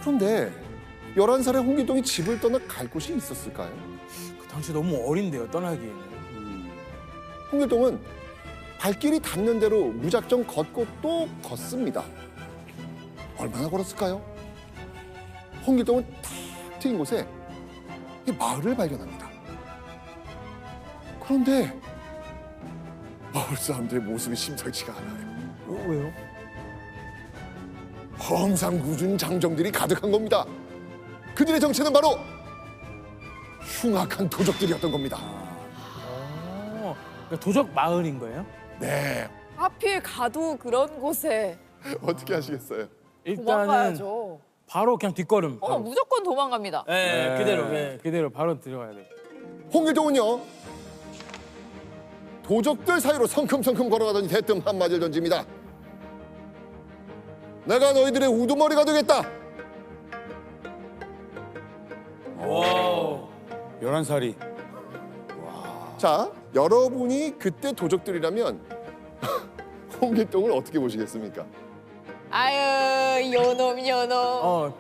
그런데 11살의 홍길동이 집을 떠나 갈 곳이 있었을까요? 그 당시 너무 어린데요, 떠나기에는. 홍길동은 발길이 닿는 대로 무작정 걷고 또 걷습니다. 얼마나 걸었을까요? 홍길동은 탁 트인 곳에 이 마을을 발견합니다. 그런데 마을 사람들의 모습이 심상치가 않아요. 왜요? 험상궂은 장정들이 가득한 겁니다. 그들의 정체는 바로 흉악한 도적들이었던 겁니다. 그러니까 도적 마을인 거예요? 네, 하필 가도 그런 곳에 어떻게 하시겠어요? 일단은 도망가야죠. 바로 그냥 뒷걸음. 바로. 무조건 도망갑니다. 네, 그대로, 그대로 바로 들어가야 돼. 홍길동은요, 도적들 사이로 성큼성큼 걸어가더니 대뜸 한마디를 던집니다. 내가 너희들의 우두머리가 되겠다. 오. 11살이. 자, 여러분이 그때 도적들이라면 홍길동을 어떻게 보시겠습니까? 아유 요놈.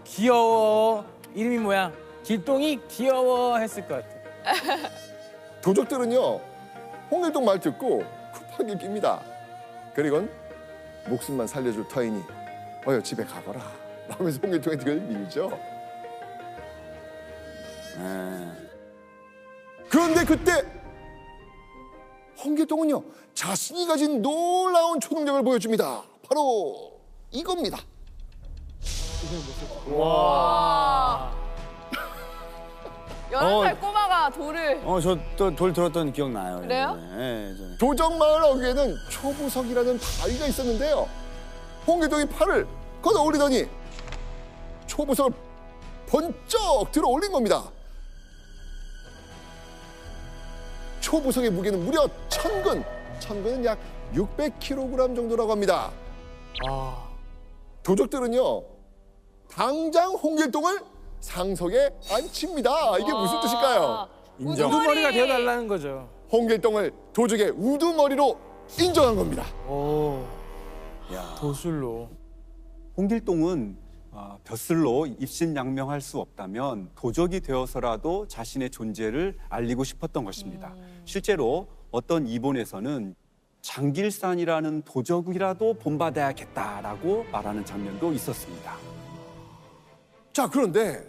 귀여워. 이름이 뭐야? 길동이 귀여워 했을 것 같아. 도적들은요, 홍길동 말 듣고 쿠팡에 낍니다. 그리곤 목숨만 살려줄 터이니 어여 집에 가거라 라면서 홍길동의 등을 밀죠. 그런데 그때 홍길동은요, 자신이 가진 놀라운 초능력을 보여줍니다. 바로 이겁니다. 와. 11살 꼬마가 돌을. 저 또 돌 들었던 기억 나요. 그래요? 네, 예전에. 도적마을 어귀에는 초부석이라는 바위가 있었는데요. 홍길동이 팔을 걷어 올리더니 초부석을 번쩍 들어 올린 겁니다. 초부석의 무게는 무려 1000근. 1000근은 약 600kg 정도라고 합니다. 아. 도적들은요, 당장 홍길동을 상석에 앉힙니다. 이게 무슨 뜻일까요? 인정. 우두머리가 되어달라는 거죠. 홍길동을 도적의 우두머리로 인정한 겁니다. 오. 야. 도술로. 홍길동은 벼슬로 입신양명할 수 없다면 도적이 되어서라도 자신의 존재를 알리고 싶었던 것입니다. 실제로 어떤 이본에서는 장길산이라는 도적이라도 본받아야겠다라고 말하는 장면도 있었습니다. 자, 그런데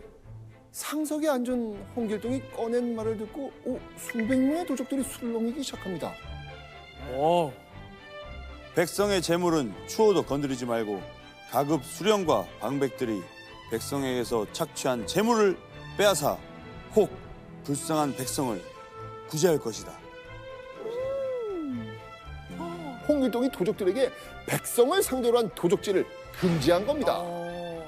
상석에 앉은 홍길동이 꺼낸 말을 듣고 수백 명의 도적들이 술렁이기 시작합니다. 오. 백성의 재물은 추호도 건드리지 말고 가급 수령과 방백들이 백성에게서 착취한 재물을 빼앗아 혹 불쌍한 백성을 구제할 것이다. 홍길동이 도적들에게 백성을 상대로 한 도적질을 금지한 겁니다.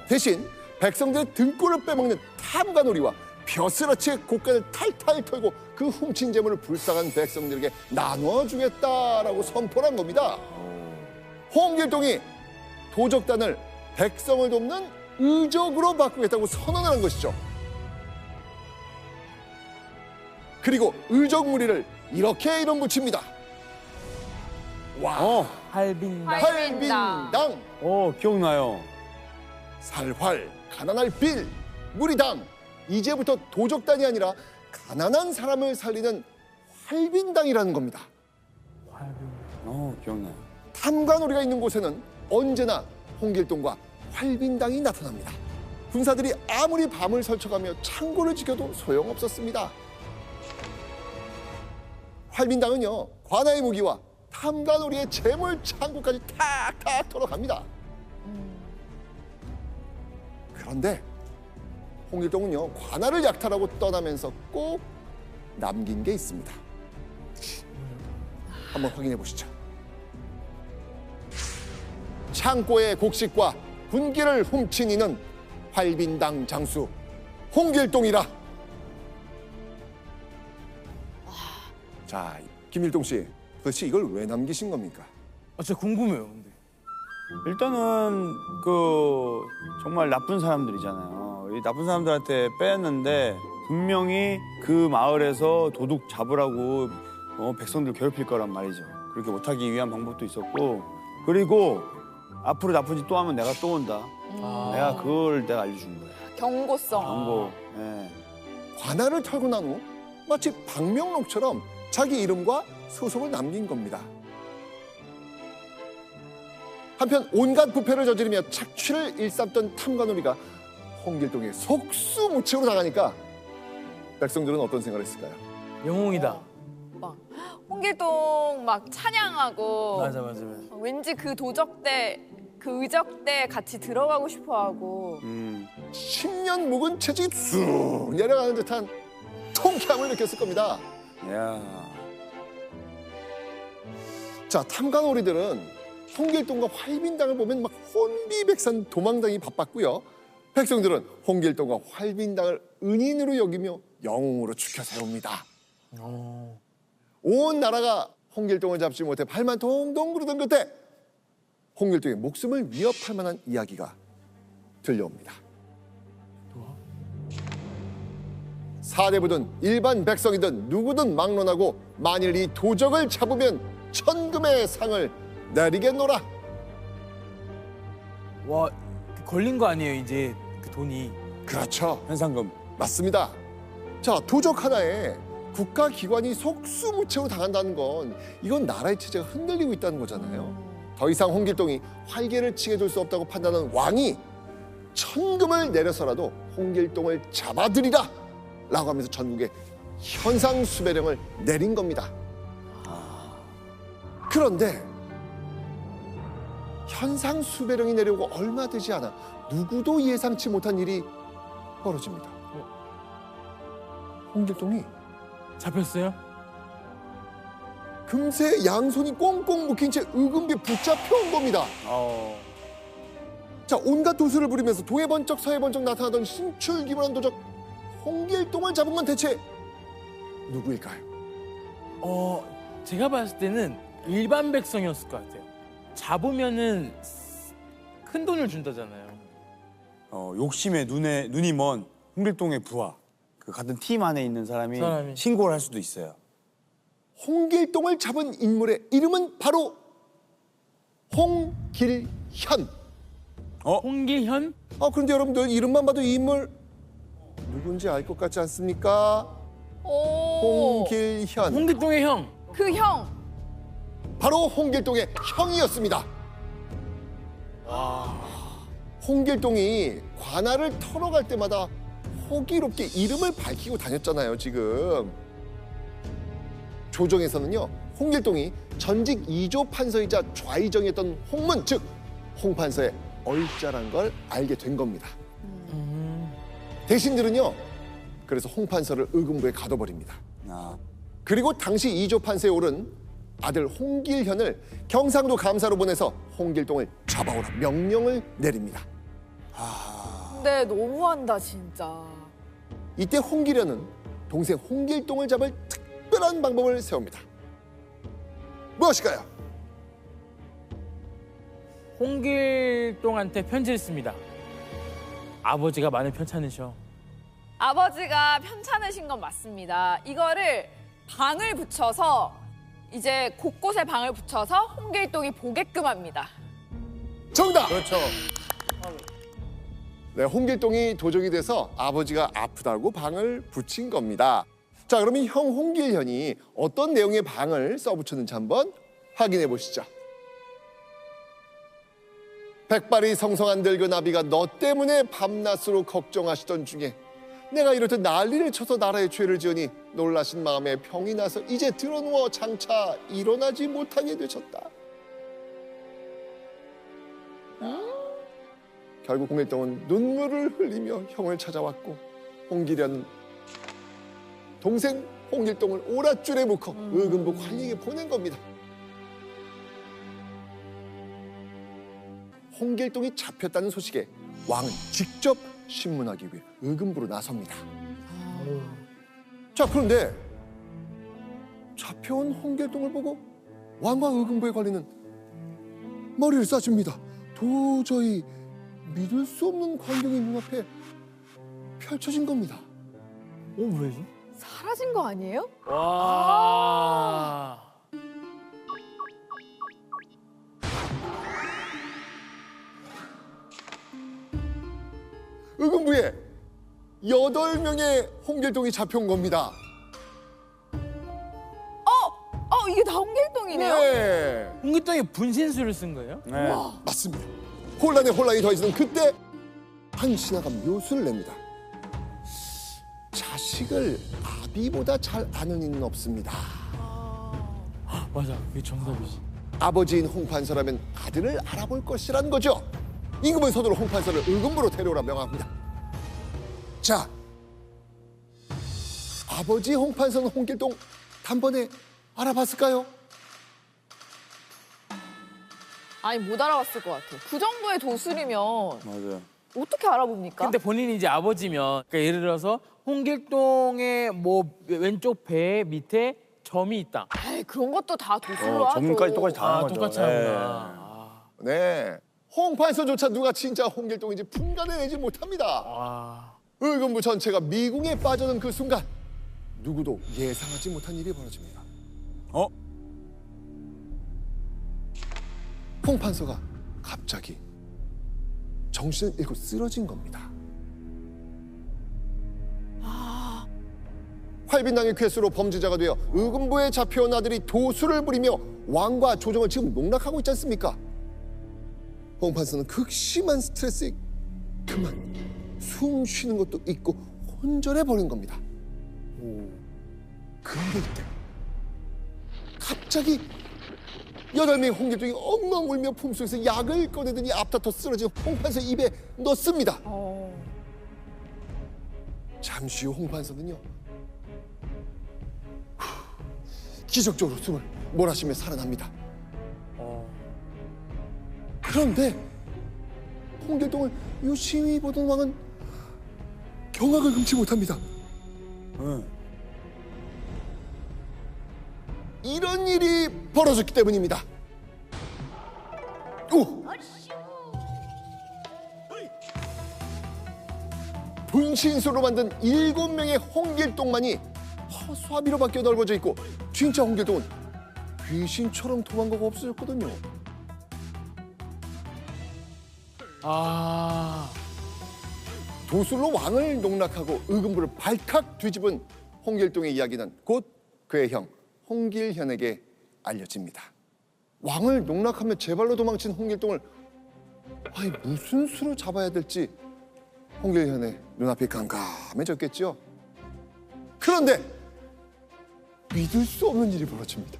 대신 백성들의 등골을 빼먹는 탐관오리와 벼슬아치의 곡간을 탈탈 털고 그 훔친 재물을 불쌍한 백성들에게 나눠주겠다라고 선포한 겁니다. 홍길동이 도적단을 백성을 돕는 의적으로 바꾸겠다고 선언을 한 것이죠. 그리고 의적 무리를 이렇게 이름 붙입니다. 와, 할빈당. 할빈당, 기억나요. 살활, 가난할 빌, 무리당. 이제부터 도적단이 아니라 가난한 사람을 살리는 활빈당이라는 겁니다. 기억나요. 탐관오리가 있는 곳에는 언제나 홍길동과 활빈당이 나타납니다. 군사들이 아무리 밤을 설쳐가며 창고를 지켜도 소용없었습니다. 활빈당은요, 관아의 무기와 탐관오리의 재물 창고까지 탁탁 털어갑니다. 그런데 홍길동은요, 관아를 약탈하고 떠나면서 꼭 남긴 게 있습니다. 한번 확인해 보시죠. 창고의 곡식과 군기를 훔친 이는 활빈당 장수 홍길동이라. 자, 김일동 씨, 도대체 이걸 왜 남기신 겁니까? 진짜 궁금해요, 근데. 일단은 정말 나쁜 사람들이잖아요. 이 나쁜 사람들한테 뺐는데 분명히 그 마을에서 도둑 잡으라고 백성들 괴롭힐 거란 말이죠. 그렇게 못하기 위한 방법도 있었고, 그리고 앞으로 나쁜 짓 또 하면 내가 또 온다. 내가 알려준 거야. 경고성. 경고. 예. 관할을 털고 난 후 마치 방명록처럼 자기 이름과 소속을 남긴 겁니다. 한편 온갖 부패를 저지르며 착취를 일삼던 탐관오리가 홍길동의 속수무책으로 당하니까 백성들은 어떤 생각을 했을까요? 영웅이다. 막 홍길동 막 찬양하고 맞아. 왠지 그 도적대 그 의적대 같이 들어가고 싶어하고 10년 묵은 채찍이 쑥 내려가는 듯한 통쾌함을 느꼈을 겁니다. 야. 자, 탐관오리들은 홍길동과 활빈당을 보면 막 혼비백산 도망다니기 바빴고요. 백성들은 홍길동과 활빈당을 은인으로 여기며 영웅으로 추켜 세웁니다. 온 나라가 홍길동을 잡지 못해 발만 동동 구르던 그때 홍길동의 목숨을 위협할 만한 이야기가 들려옵니다. 사대부든 일반 백성이든 누구든 막론하고 만일 이 도적을 잡으면 천금의 상을 내리겠노라. 와, 걸린 거 아니에요 이제 그 돈이. 그렇죠. 현상금. 맞습니다. 자, 도적 하나에 국가기관이 속수무책으로 당한다는 건 이건 나라의 체제가 흔들리고 있다는 거잖아요. 더 이상 홍길동이 활개를 치게 둘 수 없다고 판단한 왕이 천금을 내려서라도 홍길동을 잡아들이라 라고 하면서 전국에 현상수배령을 내린 겁니다. 그런데 현상수배령이 내려오고 얼마 되지 않아 누구도 예상치 못한 일이 벌어집니다. 홍길동이 잡혔어요? 금세 양손이 꽁꽁 묶인 채 의금비에 붙잡혀온 겁니다. 자, 온갖 도수를 부리면서 동해 번쩍 서해 번쩍 나타나던 신출기문한 도적 홍길동을 잡은 건 대체 누구일까요? 제가 봤을 때는 일반 백성이었을 것 같아요. 잡으면은 큰 돈을 준다잖아요. 욕심에 눈이 먼 홍길동의 부하. 그 같은 팀 안에 있는 사람이 신고를 할 수도 있어요. 홍길동을 잡은 인물의 이름은 바로 홍길현. 홍길현? 그런데 여러분들 이름만 봐도 이 인물 누군지 알 것 같지 않습니까? 오. 홍길현. 홍길동의 형. 그 형. 바로 홍길동의 형이었습니다. 홍길동이 관할을 털어갈 때마다 호기롭게 이름을 밝히고 다녔잖아요, 지금. 조정에서는요, 홍길동이 전직 2조 판서이자 좌의정이었던 홍문, 즉 홍판서의 얼자란 걸 알게 된 겁니다. 대신들은요, 그래서 홍판서를 의금부에 가둬버립니다. 그리고 당시 2조 판서에 오른 아들 홍길현을 경상도 감사로 보내서 홍길동을 잡아오라 명령을 내립니다. 근데 너무한다 진짜. 이때 홍길현은 동생 홍길동을 잡을 특별한 방법을 세웁니다. 무엇일까요? 홍길동한테 편지를 씁니다. 아버지가 많이 편찮으셔. 아버지가 편찮으신 건 맞습니다. 이거를 방을 붙여서 이제 곳곳에 방을 붙여서 홍길동이 보게끔 합니다. 정답! 그렇죠. 네, 홍길동이 도적이 돼서 아버지가 아프다고 방을 붙인 겁니다. 자, 그러면 형 홍길현이 어떤 내용의 방을 써붙였는지 한번 확인해 보시죠. 백발이 성성한 늙은 아비가 너 때문에 밤낮으로 걱정하시던 중에 내가 이렇듯 난리를 쳐서 나라의 죄를 지으니 놀라신 마음에 병이 나서 이제 드러누워 장차 일어나지 못하게 되셨다. 결국 홍길동은 눈물을 흘리며 형을 찾아왔고 홍길현 동생 홍길동을 오랏줄에 묶어 의금부 관리에게 보낸 겁니다. 홍길동이 잡혔다는 소식에 왕은 직접 신문하기 위해 의금부로 나섭니다. 자, 그런데 잡혀온 홍길동을 보고 왕과 의금부의 관리는 머리를 싸줍니다. 도저히 믿을 수 없는 광경이 눈앞에 펼쳐진 겁니다. 왜지? 사라진 거 아니에요? 와. 의금부에 8명의 홍길동이 잡혀온 겁니다. 이게 다 홍길동이네요? 네, 홍길동이 분신술을 쓴 거예요? 네. 맞습니다. 혼란에 혼란이 더해지는 그때 한 신하가 묘수를 냅니다. 자식을 아비보다 잘 아는 이는 없습니다. 맞아, 그게 정답이지. 아버지인 홍판서라면 아들을 알아볼 것이란 거죠. 임금은 서두로 홍판서를 의금부로 데려오라 명합니다. 자, 아버지 홍판서는 홍길동 단번에 알아봤을까요? 아니 못 알아봤을 것 같아요. 그 정도의 도술이면 맞아요. 어떻게 알아봅니까? 근데 본인이 이제 아버지면, 그러니까 예를 들어서 홍길동의 뭐 왼쪽 배 밑에 점이 있다. 에이, 그런 것도 다 도술로 하죠. 전문까지 똑같이 다 하는 거죠. 똑같이 예. 하는구나. 네. 홍판서조차 누가 진짜 홍길동인지 분간해내지 못합니다. 의금부 전체가 미궁에 빠져든 그 순간 누구도 예상하지 못한 일이 벌어집니다. 홍판서가 갑자기 정신을 잃고 쓰러진 겁니다. 활빈당의 괴수로 범죄자가 되어 의금부에 잡혀온 아들이 도수를 부리며 왕과 조정을 지금 농락하고 있지 않습니까? 홍판서는 극심한 스트레스에 그만 숨 쉬는 것도 잊고 혼절해 버린 겁니다. 그런데 이때 갑자기 8명의 홍길동이 엉엉 울며 품속에서 약을 꺼내더니 앞다퉈 쓰러진 홍판서 입에 넣습니다. 잠시 후 홍판서는요, 기적적으로 숨을 몰아쉬며 살아납니다. 그런데 홍길동을 유심히 보던 왕은 경악을 금치 못합니다. 이런 일이 벌어졌기 때문입니다. 오! 분신술로 만든 7명의 홍길동만이 허수아비로 바뀌어 넓어져 있고 진짜 홍길동은 귀신처럼 도망가고 없어졌거든요. 도술로 왕을 농락하고 의금부를 발칵 뒤집은 홍길동의 이야기는 곧 그의 형 홍길현에게 알려집니다. 왕을 농락하며 제발로 도망친 홍길동을 무슨 수로 잡아야 될지 홍길현의 눈앞이 깜깜해졌겠죠. 그런데 믿을 수 없는 일이 벌어집니다.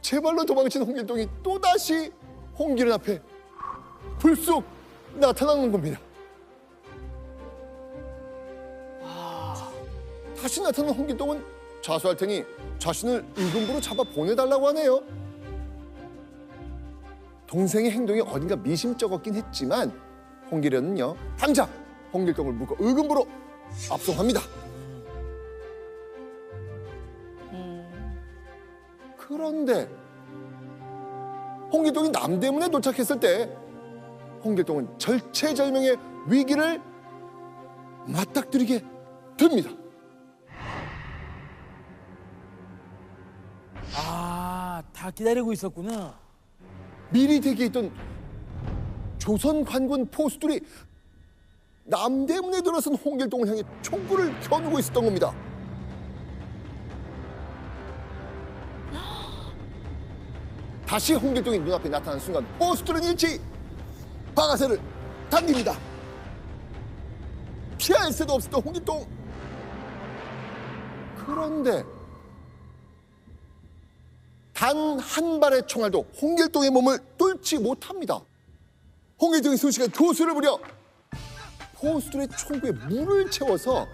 제발로 도망친 홍길동이 또다시 홍길현 앞에 불쑥 나타나는 겁니다. 다시 나타난 홍길동은 자수할 테니 자신을 의금부로 잡아 보내달라고 하네요. 동생의 행동이 어딘가 미심쩍었긴 했지만 홍길현은요, 당장 홍길동을 묶어 의금부로 압송합니다. 그런데 홍길동이 남대문에 도착했을 때 홍길동은 절체절명의 위기를 맞닥뜨리게 됩니다. 다 기다리고 있었구나. 미리 대기했던 조선 관군 포수들이 남대문에 들어선 홍길동을 향해 총구를 겨누고 있었던 겁니다. 다시 홍길동이 눈앞에 나타난 순간 포수들은 일치 방아쇠를 당깁니다. 피할 새도 없었던 홍길동. 그런데 단 한 발의 총알도 홍길동의 몸을 뚫지 못합니다. 홍길동이 순식간에 도수를 부려 포수들의 총구에 물을 채워서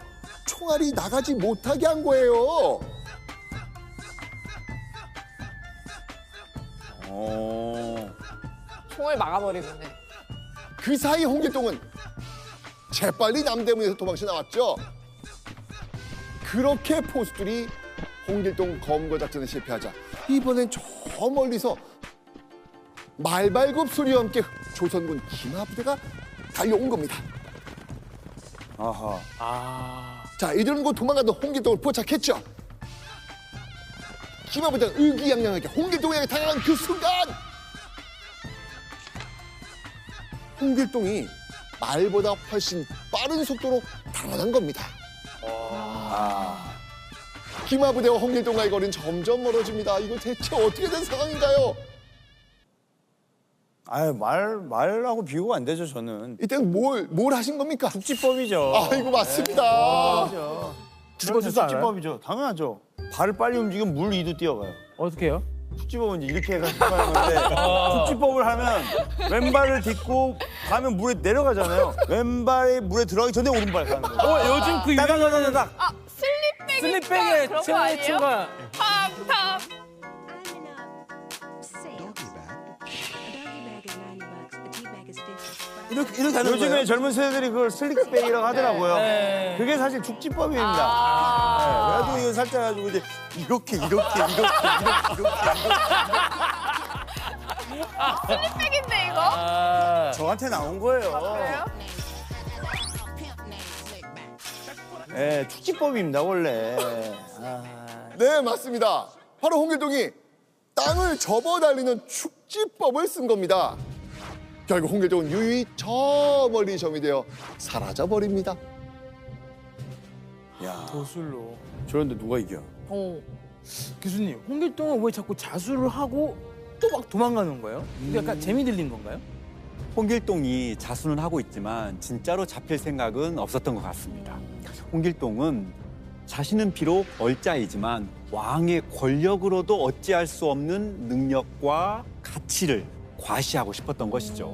총알이 나가지 못하게 한 거예요. 총을 막아버리겠네. 그 사이 홍길동은 재빨리 남대문에서 도망쳐 나왔죠. 그렇게 포수들이 홍길동 검거 작전에 실패하자 이번엔 저 멀리서 말발굽 소리와 함께 조선군 기마부대가 달려온 겁니다. 자, 이들은 곧 도망가던 홍길동을 포착했죠. 기마부대가 의기양양하게 홍길동에게 다가간 그 순간 홍길동이 말보다 훨씬 빠른 속도로 달아난 겁니다. 기마부대와 홍길동과의 거리는 점점 멀어집니다. 이거 대체 어떻게 된 상황인가요? 아유, 말하고 비교가 안 되죠, 저는. 이때는 뭘 하신 겁니까? 축지법이죠. 아이고 맞습니다. 축지법이죠. 당연하죠. 발을 빨리 움직이면 물 위도 뛰어가요. 어떻게 해요? 축지법은 이제 이렇게 해가지고 하는 건데 축지법을 하면 왼발을 딛고 가면 물에 내려가잖아요. 왼발이 물에 들어가기 전에 오른발 가는 거예요. 요즘 그 유명한 아 슬립백이 슬립백의 그런 거 최원의 아니에요? 춤과 탕탕. 이렇게 하는 요즘에 거예요? 젊은 세대들이 그걸 슬릭백이라고 하더라고요. 네. 그게 사실 축지법입니다. 아. 그래가지고 이거 살짝 가지고 이제 이렇게 슬립백인데 이거? 아, 저한테 나온 거예요. 그래요? 예, 축지법입니다 원래. 네 맞습니다. 바로 홍길동이 땅을 접어 달리는 축지법을 쓴 겁니다. 결국 홍길동은 유유히 저 멀리 점이 되어 사라져 버립니다. 야, 도술로. 저런데 누가 이겨? 교수님, 홍길동은 왜 자꾸 자수를 하고 또 막 도망가는 거예요? 이게 약간 재미 들린 건가요? 홍길동이 자수는 하고 있지만 진짜로 잡힐 생각은 없었던 것 같습니다. 홍길동은 자신은 비록 얼짜이지만 왕의 권력으로도 어찌할 수 없는 능력과 가치를 과시하고 싶었던 것이죠.